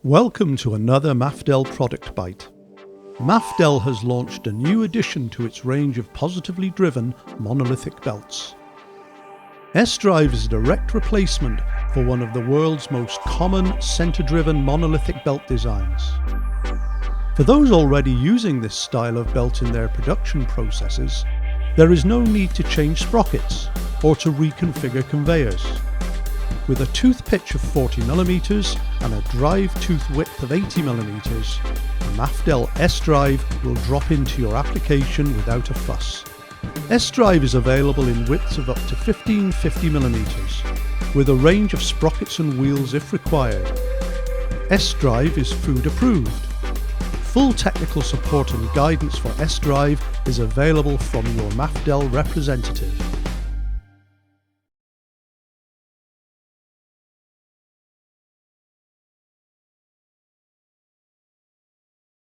Welcome to another Mafdel product bite. Mafdel has launched a new addition to its range of positively driven monolithic belts. S-Drive is a direct replacement for one of the world's most common center-driven monolithic belt designs. For those already using this style of belt in their production processes, there is no need to change sprockets or to reconfigure conveyors. With a tooth pitch of 40mm and a drive tooth width of 80mm, the Mafdel S-Drive will drop into your application without a fuss. S-Drive is available in widths of up to 1550mm, with a range of sprockets and wheels if required. S-Drive is food approved. Full technical support and guidance for S-Drive is available from your Mafdel representative.